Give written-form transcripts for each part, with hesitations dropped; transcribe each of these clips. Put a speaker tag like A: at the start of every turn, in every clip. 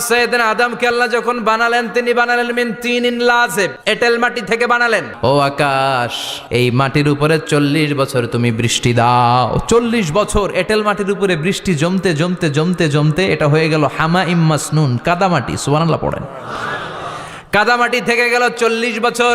A: সৈয়দনা আদমকে আল্লাহ যখন বানালেন তিনি বানালেন মিন তিনিন লাযিব, এঁটেল মাটি থেকে বানালেন। ও আকাশ, এই মাটির উপরে 40 বছর তুমি বৃষ্টি দাও। 40 বছর এঁটেল মাটির উপরে বৃষ্টি জমতে জমতে জমতে জমতে এটা হয়ে গেল হামাইম মাসনুন, কাদামাটি। সুবহানাল্লাহ পড়েন। কাদামাটি থেকে গেল 40 বছর।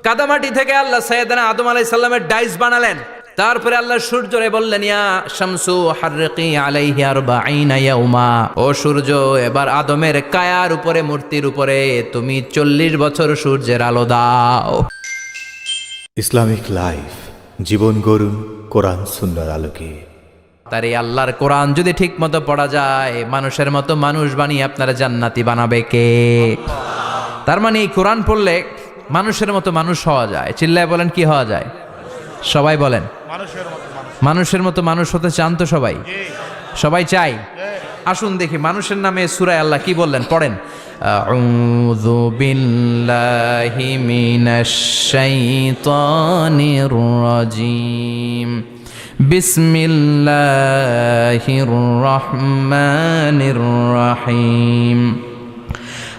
A: কাদামাটি থেকে আল্লাহ সৈয়দনা আদম আলাইহিস সালামের ডাইস বানালেন। তারপরে আল্লাহ সূর্যরে বললেন, ইয়া শামসু হাররিকি আলাইহি 40 ইয়াউমা, ও সূর্য এবার আদমের কায়ার উপরে, মূর্তির উপরে তুমি 40 বছর সূর্যের আলো দাও।
B: ইসলামিক লাইফ, জীবন গড়ুন কোরআন সুন্নাহর আলোকে।
A: তার এই আল্লাহর কোরআন যদি ঠিক মতো পড়া যায়, মানুষের মতো মানুষ বানিয়ে আপনারা জান্নাতি বানাবে কে? তার মানে এই কোরআন পড়লে মানুষের মতো মানুষ হওয়া যায়। চিল্লায় বলেন, কি হওয়া যায়? সবাই বলেন, মানুষের মতো মানুষ হতে চান তো সবাই? সবাই চাই। আসুন দেখি মানুষের নামে সূরায় আল্লাহ কি বললেন, পড়েন। আউযু বিল্লাহি মিনাশ শাইতানির রাজিম, বিসমিল্লাহির রহমানির রহিম।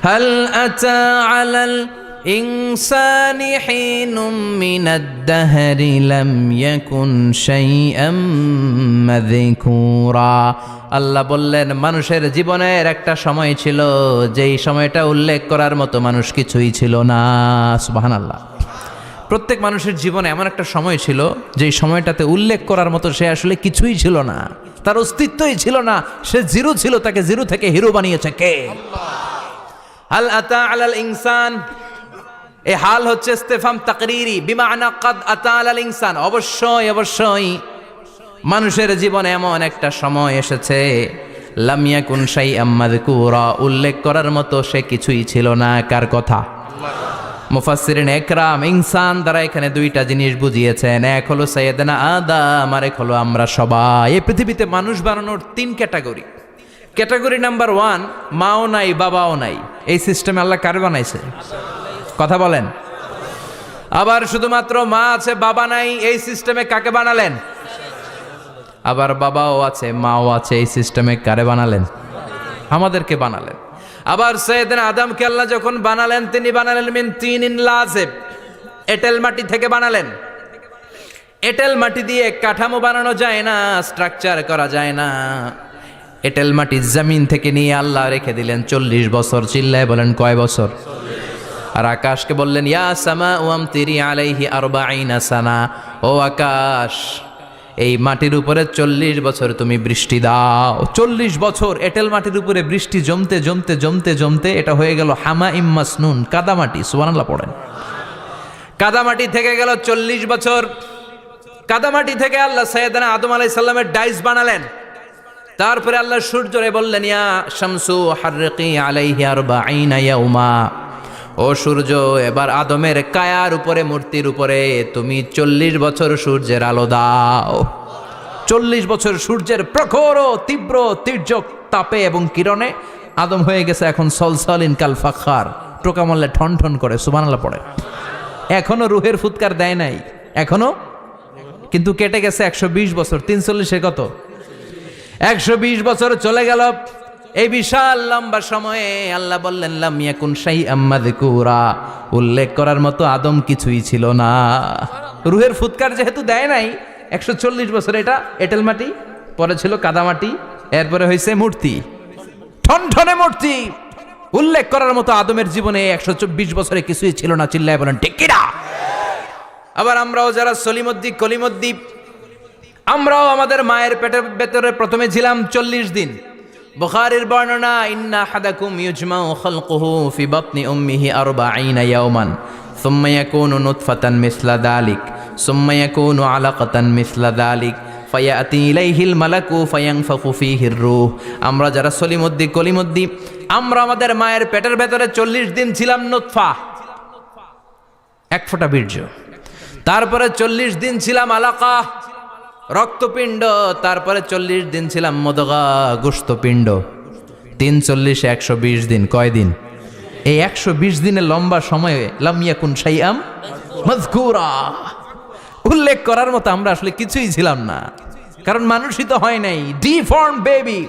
A: হাল আতা আলাল ইনসান হিনুম মিনাদ দাহরি লাম ইয়াকুন শাইআম মাযকুরা। আল্লাহ বললেন, মানুষের জীবনের একটা সময় ছিল যেই সময়টা উল্লেখ করার মতো মানুষ কিছুই ছিল না। সুবহানাল্লাহ। প্রত্যেক মানুষের জীবনে এমন একটা সময় ছিল যেই সময়টাতে উল্লেখ করার মতো সে আসলে কিছুই ছিল না, তার অস্তিত্বই ছিল না, সে জিরো ছিল, তাকে জিরো থেকে হিরো বানিয়েছে কে? হাল আতা আলাল ইনসান, এই হাল হচ্ছে ইস্তেফাম তাকরিরি, বিমানা কাদ আতা আলাল ইনসান। অবশ্যই অবশ্যই মানুষের জীবনে এমন একটা সময় এসেছে, লাম ইয়াকুন শাইআম মাযকুরা, উল্লেখ করার মতো সে কিছুই ছিল না। কার কথা? মুফাসসিরিন একরাম ইনসান দ্বারা এখানে দুইটা জিনিস বুঝিয়েছেন। এক হলো সাইয়েদনা আদম, আর এক হলো আমরা সবাই। এই পৃথিবীতে মানুষ বানানোর 3 ক্যাটাগরি। ক্যাটাগরি নাম্বার 1, মাও নাই বাবাও নাই। এই সিস্টেমে আল্লাহ কার বানাইছে? কথা বলেন। আবার শুধুমাত্র মা আছে বাবা নাই, এই সিস্টেমে কাকে বানালেন? আবার বাবাও আছে মাও আছে, এই সিস্টেমে কারে বানালেন? আমাদেরকে বানালেন। আবার সৈয়দনা আদমকে আল্লাহ যখন বানালেন তিনি বানালেন মিন তিনিন লাযিব, এঁটেল মাটি থেকে বানালেন। এঁটেল মাটি দিয়ে কাঠামো বানানো যায় না, স্ট্রাকচার করা যায় না। এঁটেল মাটি জমিন থেকে নিয়ে আল্লাহ রেখে দিলেন 40 বছর। চিল্লায় বলেন, কয় বছর? আর আকাশকে বললেন, ইয়া সামা আমতিরি আলাইহি 40 সানা, ও আকাশ এই মাটির উপরে 40 বছর তুমি বৃষ্টি দাও। 40 বছর এঁটেল মাটির উপরে বৃষ্টি জমতে জমতে জমতে জমতে এটা হয়ে গেল হামাইম মাসনুন, কাদামাটি। সুবহানাল্লাহ পড়েন। কাদামাটি থেকে গেল 40 বছর। কাদামাটি থেকে আল্লাহ সাইয়েদনা আদম আলাইহিস সালামের ডাইস বানালেন। তারপরে আল্লাহ সূর্যরে বললেন, ইয়া শামসু হাররিকি আলাইহি 40 ইয়াউমা, ও সূর্য এবার আদমের কায়ার উপরে, মূর্তির উপরে তুমি 40 বছর সূর্যের আলো দাও। 40 বছর সূর্যের প্রখর ও তীব্র তির্যক তাপে এবং কিরণে আদম হয়ে গেছে এখন সলসলিন কাল ফাখার, টোকা মারলে ঠন ঠন করে। সুবহানাল্লাহ পড়ে। এখনো রুহের ফুৎকার দেয় নাই এখনো, কিন্তু কেটে গেছে 120 বছর। 340 কত? 120 বছর চলে গেল। এই বিশাল লম্বা সময়ে আল্লাহ বললেন, লাম ইয়াকুন শাইআম মাযকুরা, উল্লেখ করার মতো আদম কিছুই ছিল না। রুহের ফুৎকার যেহেতু দেয় নাই 140 বছর, এটা এঁটেল মাটি, পরে ছিল কাদামাটি, এরপরে হয়েছে মূর্তি, ঠনঠনে মূর্তি। উল্লেখ করার মতো আদমের জীবনে 124 বছরে কিছুই ছিল না। চিল্লায় বলেন, ঠিক কিনা? আবার আমরাও যারা সলিমদ্দি কলিমদ্দি, আমরাও আমাদের মায়ের পেটের ভেতরে প্রথমে ছিলাম 40 দিন। বুখারীর বর্ণনা, ইন্না হাদাকুম ইউজমাউ খালকুহু ফি বাতনি উম্মিহি 40 ইয়াওমান সুম্মা ইয়াকুনু নুতফাতান মিসলা যালিক সুম্মা ইয়াকুনু আলাকাতান মিসলা যালিক ফায়াতি ইলাইহিল মালাকু ফায়ানফাখু ফীহির রূহ। আমরা যারা সলিমদ্দি কলিমদ্দি, আমরা আমাদের মায়ের পেটের ভেতরে 40 দিন ছিলাম নুতফা, এক ফোঁটা বীর্য। তারপরে 40 দিন ছিলাম আলাকা, রক্তপিণ্ড। তারপরে 40 দিন ছিলাম মুদগা, গোশতপিণ্ড। 340 120 দিন। কয় দিন? এই 120 দিনের লম্বা সময়ে লাম ইয়াকুন শাইআম মাযকুরা, উল্লেখ করার মতো আমরা আসলে কিছুই ছিলাম না, কারণ মানুষই তো হয় নাই, ডিফর্ম বেবি।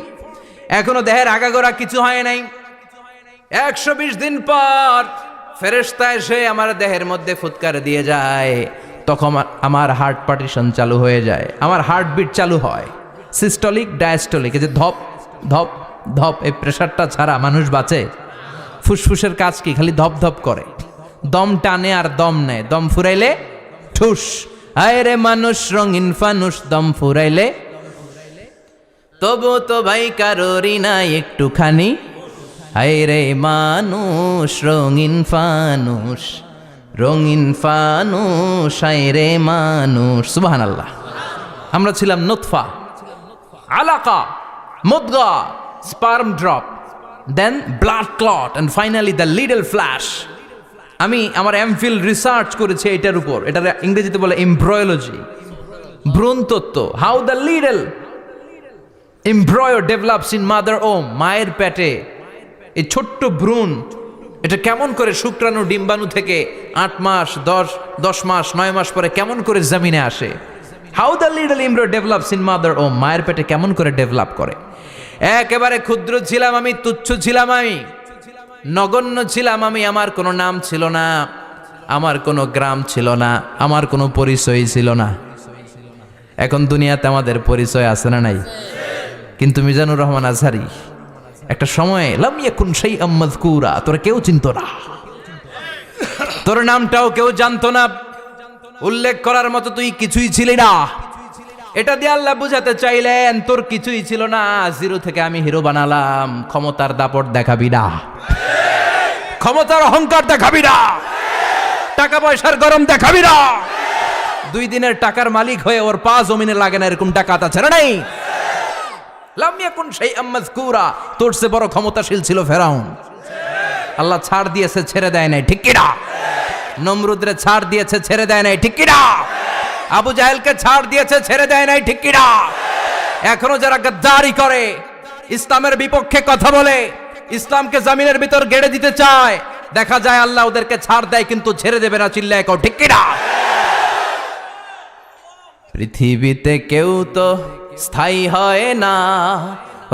A: এখনো দেহের আগাগোড়া কিছু হয় নাই। 120 দিন পর ফেরেশতা এসে আমার দেহের মধ্যে ফুৎকার দিয়ে যায়, তখন আমার হার্ট পার্টিশন চালু হয়ে যায়, আমার হার্টবিট চালু হয়, সিস্টোলিক ডায়াস্টোলিক, এই যে ধপ ধপ ধপ, এই প্রেশারটা ছাড়া মানুষ বাঁচে? ফুসফুসের কাজ কি? খালি ধপ ধপ করে, দম টানে আর দম নেয়, দম ফুরাইলে ঠুস। হায় রে মানুষ রঙিন ফানুষ, দম ফুরাইলে তবু তো ভাই কারোরই নাই একটুখানি। হায় রে মানুষ রঙিন ফানুষ, রঙিন ফানুষ, হায় রে মানুষ। সুবহানাল্লাহ। আমরা ছিলাম নুতফা, আলাকা, মুদগা, sperm drop, then blood clot, and finally the little flesh. আমি আমার এমফিল রিসার্চ করেছি এটার উপর, এটার ইংরেজিতে বলে এমব্রয়োলজি, ভ্রূণ তত্ত্ব। How the little এমব্রয়ো develops in mother ওম, মায়ের পেটে এই ছোট্ট ভ্রূণ, এটা কেমন করে শুক্রাণু ডিম্বাণু থেকে 8 মাস 10 মাস 9 মাস পরে কেমন করে জমিনে আসে। How the little এমব্রয়ো develops in mother ওম, মায়ের পেটে কেমন করে ডেভেলপ করে। একেবারে ক্ষুদ্র ছিলাম আমি, তুচ্ছ ছিলাম আমি, নগণ্য ছিলাম আমি, আমার কোনো নাম ছিল না, আমার কোনো গ্রাম ছিল না, আমার কোনো পরিচয় ছিল না। এখন দুনিয়াতে আমাদের পরিচয় আছে না নাই? কিন্তু মিজানুর রহমান আজহারি একটা সময়ে লাম ইয়াকুন শাইআম মাযকুরা, তোরা কেউ চিনতো না, তোর নামটাও কেউ জানতো না, উল্লেখ করার মতো তুই কিছুই ছিলি না। এটা দিয়ে আল্লাহ বুঝাতে চাইলেন তোর কিছুই ছিল না, জিরো থেকে আমি হিরো বানালাম। ক্ষমতার দাপট দেখাবি না, ক্ষমতার অহংকার দেখাবি না, টাকা পয়সার গরম দেখাবি না। 2 দিনের টাকার মালিক হয়ে ওর পা জমিনে লাগে না, এরকম টাকা তা ছেড়ে নাই। লাম ইয়াকুন শাইআম মাযকুরা, তোর চেয়ে বড় ক্ষমতাশীল ছিল ফেরাউন। আল্লাহ ছাড় দিয়েছে, ছেড়ে দেয় নাই, ঠিক কি না? নমরুদরে ছাড় দিয়েছে, ছেড়ে দেয় নাই, ঠিক কি না? আবু জাহেলকে ছাড় দিয়েছে, ছেড়ে দেয় নাই, ঠিক কি না? এখনো যারা গাদ্দারি করে, ইসলামের বিপক্ষে কথা বলে, ইসলামকে জমিনের ভিতর গেড়ে দিতে চায়, দেখা যায় আল্লাহ ওদেরকে ছাড় দেয় কিন্তু ছেড়ে দেবে না। চিল্লায় কও ঠিক কি না? পৃথিবীতে কেউ তো স্থায়ী হয় না,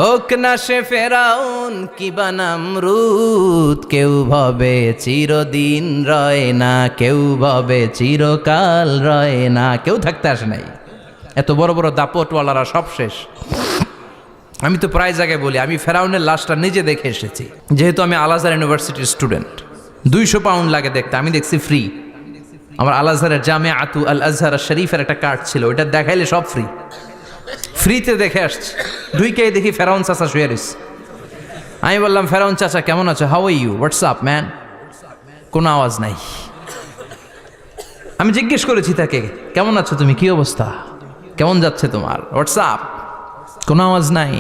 A: হোক না সে ফেরাউন কিবা নমরুদ, কেউ ভাবে চিরদিন রয় না, কেউ ভাবে চিরকাল রয় না। কেউ থাকতে আসে নাই, এত বড় বড় দাপটওয়ালারা সব শেষ। আমি তো প্রায় জায়গায় বলি, আমি ফেরাউনের লাশটা নিজে দেখে এসেছি, যেহেতু আমি আল আজহার ইউনিভার্সিটির স্টুডেন্ট। 200 পাউন্ড লাগে দেখতে, আমি দেখছি ফ্রি। আমার আল আজহারের জামিআতু আল আজহার শরীফের একটা কার্ড ছিল, ওইটা দেখাইলে সব ফ্রি, ফ্রিতে দেখে আসছি। ঢুইকে দেখি ফেরাউন চাচা শুয়ে রয়েছে। আমি বললাম, ফেরাউন চাচা কেমন আছো? How are you, what's up man? কোনো আওয়াজ নাই। আমি জিজ্ঞেস করেছি তাকে, কেমন আছো তুমি, কি অবস্থা, কেমন যাচ্ছে তোমার, হোয়াটসঅ্যাপ? কোনো আওয়াজ নাই।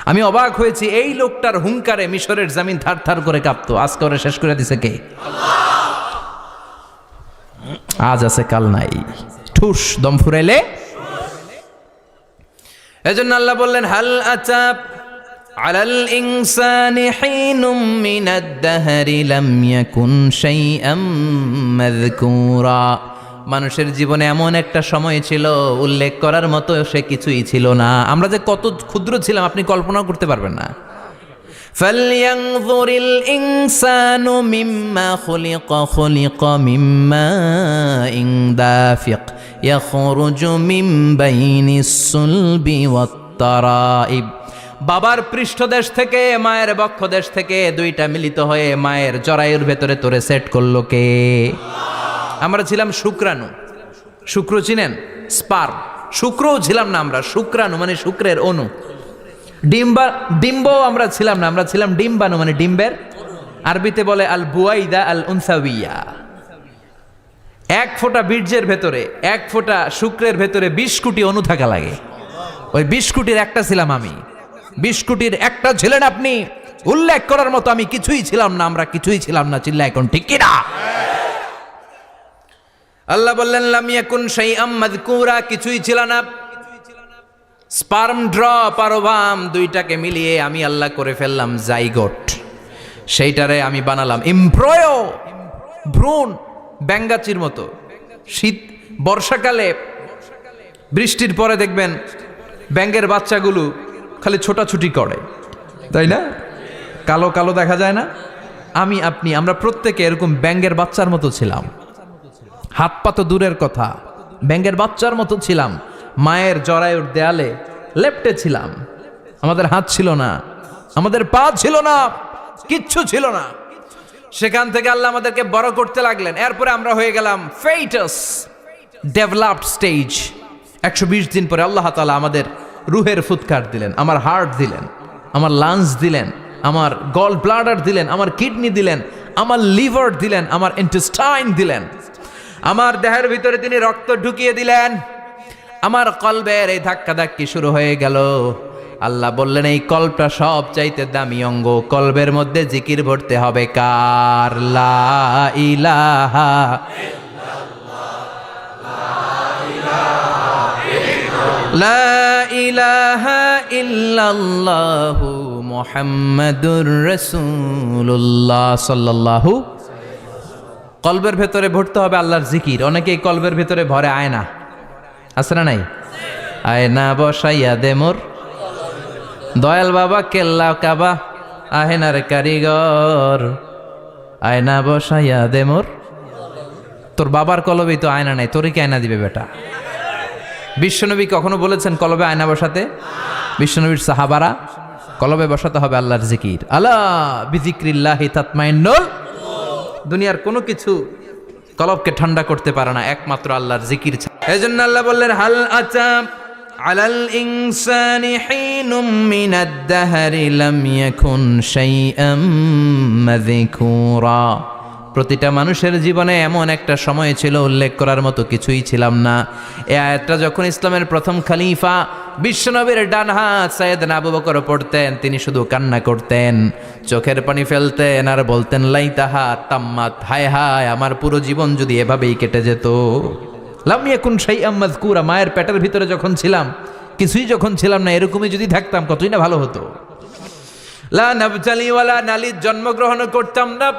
A: আমি অবাক হয়েছি, এই লোকটার হুঙ্কারে মিশরের জমিন থার থার করে কাঁপতো, আজকে ওরা শেষ করে দিছে কে? আজ আছে কাল নাই, ঠুস, দম ফুরাইলে। এজন্য আল্লাহ বললেন, হাল আতাব আলাল ইনসানি হিনুম মিনাদ দাহরি লাম ইয়াকুন শাইআম মাযকুরা। মানুষের জীবনে এমন একটা সময় ছিল, উল্লেখ করার মতো সে কিছুই ছিল না। আমরা যে কত ক্ষুদ্র ছিলাম আপনি কল্পনাও করতে পারবেন না। ফালইয়ানযুরিল ইনসানু মিম্মা খুলিকা, খুলিকা মিম্মা ইন দাফিক ইয়াখরুজু মিন বাইনিস সুলবি ওয়াত তারাইব। বাবার পৃষ্ঠদেশ থেকে, মায়ের বক্ষদেশ থেকে দুইটা মিলিত হয়ে মায়ের জরায়ুর ভেতরে তোরে সেট করলো কে? আমরা ছিলাম শুক্রাণু। শুক্র চিনেন? স্পার্ম। শুক্রও ছিলাম না আমরা, শুক্রাণু মানে শুক্রের অণু। ডিম্বও আমরা ছিলাম না, আমরা ছিলাম ডিম্বাণু মানে ডিম্বের, আরবিতে বলে আল বুয়াইদা আল উনসাউইয়া। 1 ফোঁটা বীর্যের ভেতরে, 1 ফোঁটা শুক্রের ভেতরে 20 কোটি অণু থাকা লাগে। ওই 20 কোটির একটা ছিলাম আমি। 20 কোটির একটা ছিলেন আপনি। উল্লেখ করার মতো আমি কিছুই ছিলাম না, আমরা কিছুই ছিলাম না। চিল্লা এখন ঠিক কিনা? আল্লাহ বললেন, লাম ইয়াকুন শাইআম মাযকুরা, কিছুই ছিল না। স্পার্ম ড্রপ আর ওভাম দুইটাকে মিলিয়ে আমি আল্লাহ করে ফেললাম জাইগোট। সেইটারে আমি বানালাম এমব্রয়ো, ভ্রূণ, ব্যাঙ্গাচির মতো। শীত বর্ষাকালে বৃষ্টির পরে দেখবেন ব্যাঙের বাচ্চাগুলো খালি ছোটাছুটি করে, তাই না? কালো কালো দেখা যায় না? আমি আপনি আমরা প্রত্যেকে এরকম ব্যাঙের বাচ্চার মতো ছিলাম। হাত পা তো দূরের কথা, ব্যাঙের বাচ্চার মতো ছিলাম। মায়ের জরায়ুর দেয়ালে লেপ্টে ছিলাম। আমাদের হাত ছিল না, আমাদের পা ছিল না, কিচ্ছু ছিল না। সেখান থেকে আল্লাহ আমাদেরকে বড় করতে লাগলেন। এরপরে আমরা হয়ে গেলাম ফেটাস, ডেভেলপড স্টেজ। 120 দিন পরে আল্লাহ তাআলা আমাদের রুহের ফুৎকার দিলেন, আমার হার্ট দিলেন, আমার লাংস দিলেন, আমার গল ব্লাডার দিলেন, আমার কিডনি দিলেন, আমার লিভার দিলেন, আমার ইন্টেস্টাইন দিলেন, আমার দেহের ভিতরে তিনি রক্ত ঢুকিয়ে দিলেন। আমার কলবের এই ধাক্কাধাক্কি শুরু হয়ে গেল। আল্লাহ বললেন এই কলবটা সব চাইতে দামি অঙ্গ, কলবের মধ্যে জিকির ভরতে হবে কার? লা ইলাহা লা ইলাহা ইল্লাল্লাহু মুহাম্মাদুর রাসূলুল্লাহ সাল্লাল্লাহু। কলবের ভেতরে ভরতে হবে আল্লাহর জিকির। অনেকেই কলবের ভেতরে ভরে আয়না, আছে না নাই? আয়না বসাইয়া দে মোর দয়াল বাবা, কেল্লা কাবা আহেনার কারিগর, আয়না বসাইয়া দে মোর। তোর বাবার কলবেই তো আয়না নাই, তোরে কি আয়না দিবে বেটা? বিশ্বনবী কখনো বলেছেন কলবে আয়না বসাতে? বিশ্বনবীর সাহাবারা কলবে বসাতে হবে আল্লাহর জিকির। আলা বিযিক্রিল্লাহি তাতমাইন্নুল। দুনিয়ার কোনো কিছু কলবকে ঠান্ডা করতে পারে না, একমাত্র আল্লাহর জিকির ছাড়া। এজন্য আল্লাহ বললেন হাল আতা আলাল ইনসানি হিনুম মিনাদ দাহরি লাম ইয়াকুন শাইআম মাযকুরা। প্রতিটা মানুষের জীবনে এমন একটা সময় ছিল উল্লেখ করার মতো কিছুই ছিলাম না। এই আয়াতটা যখন ইসলামের প্রথম খলিফা বিশ্বনবীর ডান হাত সাইয়েদনা আবু বকর পড়তেন, তিনি শুধু কান্না করতেন, চোখের পানি ফেলতেন আর বলতেন লাইতাহা তাম্মাত, হায় হায় আমার পুরো জীবন যদি এভাবেই কেটে যেত। লাম ইয়াকুন শাইআম মাযকুরা, মায়ের পেটের ভিতরে যখন ছিলাম, কিছুই যখন ছিলাম না, এরকমই যদি থাকতাম কতই না ভালো হতো। লা নাবতালি ওয়ালা নালিদ, জন্মগ্রহণ করতাম না,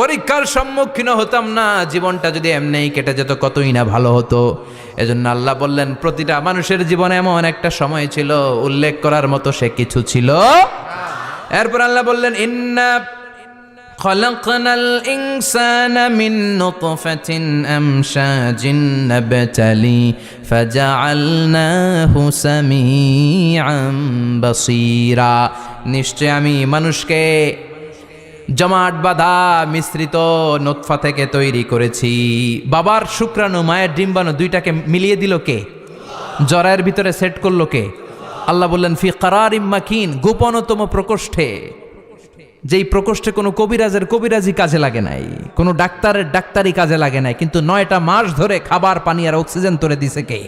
A: পরীক্ষার সম্মুখীন হতাম না, জীবনটা যদি এমনিই কেটে যেত কতই না ভালো হতো। এজন্য আল্লাহ বললেন প্রতিটা মানুষের জীবনে এমন একটা সময় ছিল উল্লেখ করার মতো সে কিছু ছিল। এরপর আল্লাহ বললেন ইন্না খলাকনাল ইনসানা মিন নুতফাতিন আমশাজিন নাবতালি ফাজআলনাহু সামিআন বাসীরা। নিশ্চয় আমি মানুষকে জমাট বাঁধা মিশ্রিত নুতফা থেকে তৈরি করেছি। বাবার শুক্রাণু মায়ের ডিম্বাণু দুইটাকে মিলিয়ে দিল কে? জরায়ের ভিতরে সেট করলো কে? আল্লাহ বললেন ফি কারারিম মাকিন, গোপনতম প্রকোষ্ঠে, যেই প্রকোষ্ঠে কোনো কবিরাজের কবিরাজি কাজে লাগে নাই, কোনো ডাক্তারের ডাক্তারি কাজে লাগে নাই, কিন্তু 9টা মাস ধরে খাবার পানি আর অক্সিজেন তোরে দিছে কে?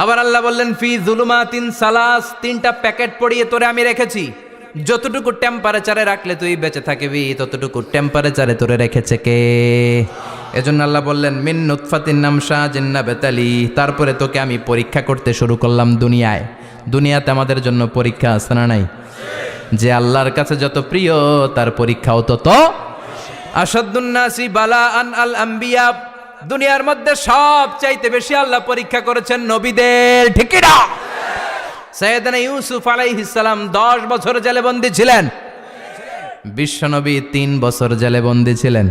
A: আবার আল্লাহ বললেন ফি যুলুমাতিন সালাস, 3টা প্যাকেট পড়িয়ে তোরে আমি রেখেছি, যতটুকু টেম্পারেচারে রাখলে তুই বেঁচে থাকবি ততটুকু টেম্পারেচারে তোরে রেখেছে কে? এজন্য আল্লাহ বললেন মিন নুতফাতিন আমশাজিন নাবতালি, তারপরে তোকে আমি পরীক্ষা করতে শুরু করলাম দুনিয়ায়। দুনিয়াতে আমাদের জন্য পরীক্ষা আছে না নাই? যে আল্লাহর কাছে যত প্রিয় তার পরীক্ষাও তত। আসাদুন নাসি বালাআন আল আম্বিয়া, দুনিয়ার মধ্যে সব চাইতে বেশি আল্লাহ পরীক্ষা করেছেন নবীদের, ঠিক কি না? সাইয়েদনা ইউসুফ আলাইহিস সালাম 10 বছর জেলে বন্দী ছিলেন, বিশ্বনবী 3 বছর জেলে বন্দী ছিলেন।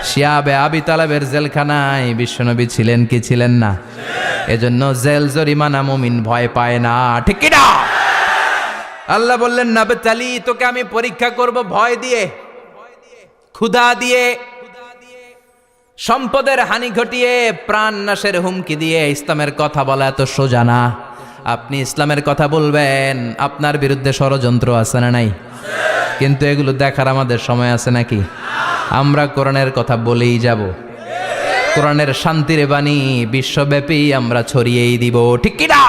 A: শিয়াবে আবি তালেবের জেলখানায় বিশ্বনবী ছিলেন কি ছিলেন না? এজন্য জেল জরিমানা মুমিন ভয় পায় না, ঠিক কি না? আল্লাহ বললেন নাবতালি, তোকে আমি পরীক্ষা করব ভয় দিয়ে, ক্ষুধা দিয়ে, সম্পদের হানি ঘটিয়ে, প্রাণ নাশের হুমকি দিয়ে। ইসলামের কথা বলা এত সোজা না। আপনি ইসলামের কথা বলবেন, আপনার বিরুদ্ধে ষড়যন্ত্র আছে না নাই? কিন্তু এগুলো দেখার আমাদের সময় আছে নাকি? আমরা কোরআনের কথা বলেই যাব, কোরআনের শান্তির বাণী বিশ্বব্যাপী আমরা ছড়িয়েই দিব, ঠিক কি না?